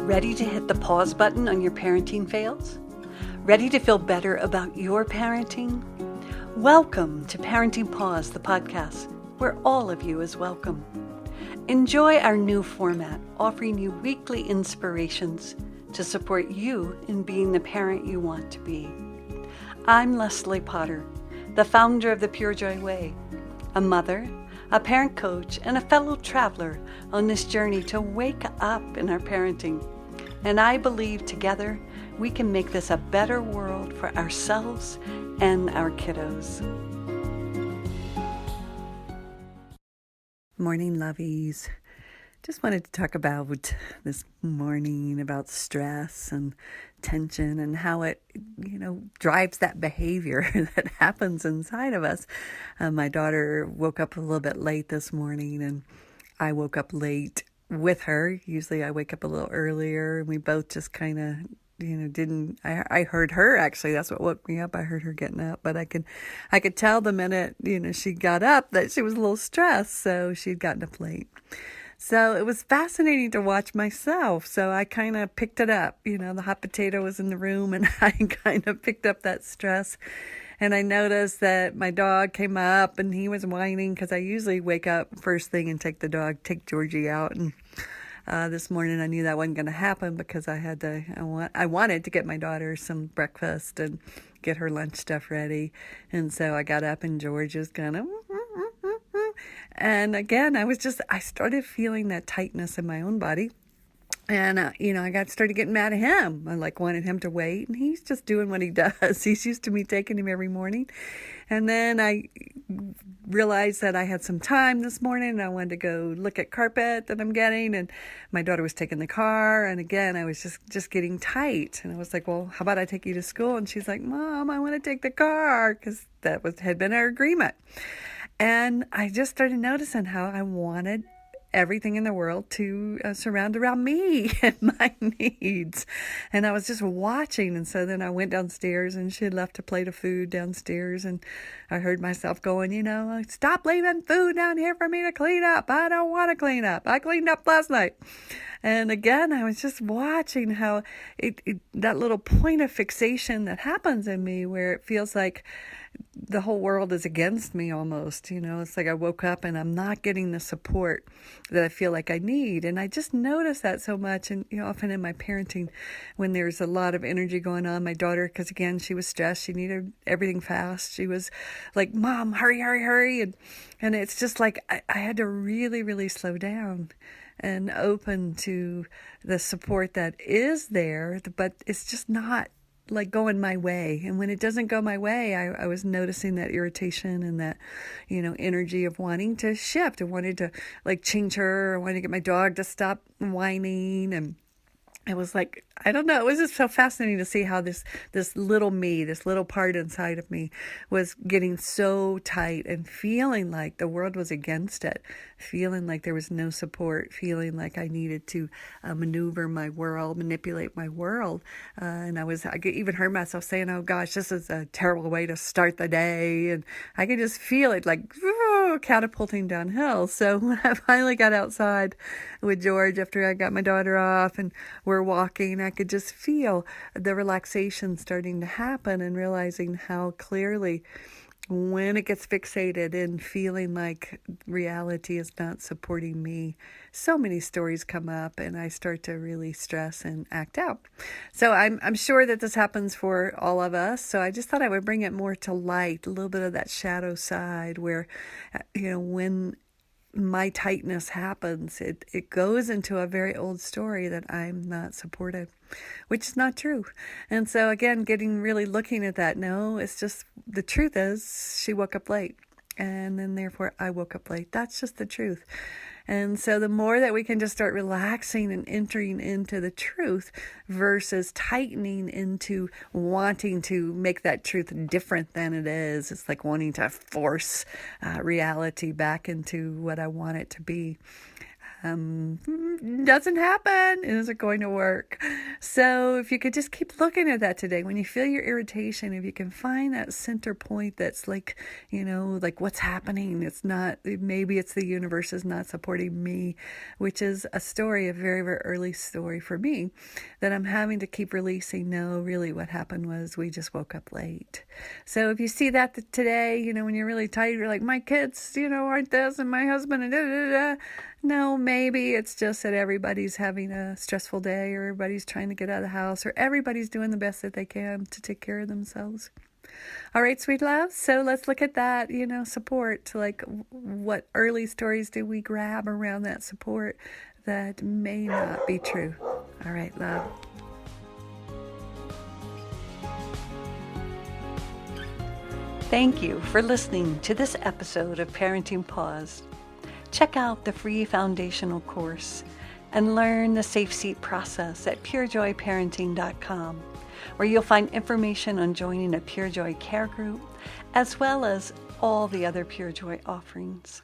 Ready to hit the pause button on your parenting fails? Ready to feel better about your parenting? Welcome to Parenting Pause, the podcast, where all of you is welcome. Enjoy our new format, offering you weekly inspirations to support you in being the parent you want to be. I'm Leslie Potter, the founder of the Pure Joy Way, a mother, a parent coach, and a fellow traveler on this journey to wake up in our parenting. And I believe together we can make this a better world for ourselves and our kiddos. Morning, lovies. Just wanted to talk about this morning, about stress and tension and how it, drives that behavior that happens inside of us. My daughter woke up a little bit late this morning, and I woke up late with her. Usually I wake up a little earlier, and we both just kind of didn't. I heard her, actually. That's what woke me up. I heard her getting up, but I could tell the minute she got up that she was a little stressed, so she'd gotten up late. So it was fascinating to watch myself. So I kind of picked it up. The hot potato was in the room, and I kind of picked up that stress. And I noticed that my dog came up, and he was whining, because I usually wake up first thing and take Georgie out. And this morning I knew that wasn't going to happen, because I wanted to get my daughter some breakfast and get her lunch stuff ready. And so I got up, and George was kind of, and again, I started feeling that tightness in my own body. And, I started getting mad at him. I wanted him to wait, and he's just doing what he does. He's used to me taking him every morning. And then I realized that I had some time this morning, and I wanted to go look at carpet that I'm getting. And my daughter was taking the car. And again, I was just getting tight. And I was like, well, how about I take you to school? And she's like, Mom, I want to take the car, because had been our agreement. And I just started noticing how I wanted everything in the world to surround around me and my needs. And I was just watching. And so then I went downstairs, and she had left a plate of food downstairs. And I heard myself going, stop leaving food down here for me to clean up. I don't want to clean up. I cleaned up last night. And again, I was just watching how that little point of fixation that happens in me, where it feels like the whole world is against me almost. It's like I woke up and I'm not getting the support that I feel like I need. And I just noticed that so much. And, often in my parenting, when there's a lot of energy going on, my daughter, because again, she was stressed. She needed everything fast. She was like, Mom, hurry, hurry, hurry. And it's just like I had to really, really slow down and open to the support that is there, but it's just not going my way. And when it doesn't go my way, I was noticing that irritation and that, energy of wanting to shift. I wanted to change her. I wanted to get my dog to stop whining. And it was I don't know. It was just so fascinating to see how this little me, this little part inside of me was getting so tight and feeling like the world was against it, feeling like there was no support, feeling like I needed to maneuver my world, manipulate my world. And I could even heard myself saying, oh gosh, this is a terrible way to start the day. And I could just feel it catapulting downhill. So when I finally got outside with George after I got my daughter off and we're walking, I could just feel the relaxation starting to happen, and realizing how clearly when it gets fixated and feeling like reality is not supporting me, so many stories come up, and I start to really stress and act out. So I'm sure that this happens for all of us. So I just thought I would bring it more to light, a little bit of that shadow side where, when my tightness happens, it goes into a very old story that I'm not supported, which is not true. And so again, looking at that, no, it's just, the truth is she woke up late, and then therefore I woke up late. That's just the truth. And so the more that we can just start relaxing and entering into the truth versus tightening into wanting to make that truth different than it is. It's like wanting to force reality back into what I want it to be. doesn't happen. It isn't going to work. So if you could just keep looking at that today, when you feel your irritation, if you can find that center point that's like, like what's happening. It's not, maybe it's the universe is not supporting me, which is a story, a very, very early story for me that I'm having to keep releasing. No, really what happened was we just woke up late. So if you see that today, when you're really tired, you're like, my kids, aren't this, and my husband, and da da da. No, maybe it's just that everybody's having a stressful day, or everybody's trying to get out of the house, or everybody's doing the best that they can to take care of themselves. All right, sweet love. So let's look at that, support. Like, what early stories do we grab around that support that may not be true? All right, love. Thank you for listening to this episode of Parenting Paused. Check out the free foundational course and learn the Safe Seat process at purejoyparenting.com, where you'll find information on joining a Pure Joy care group, as well as all the other Pure Joy offerings.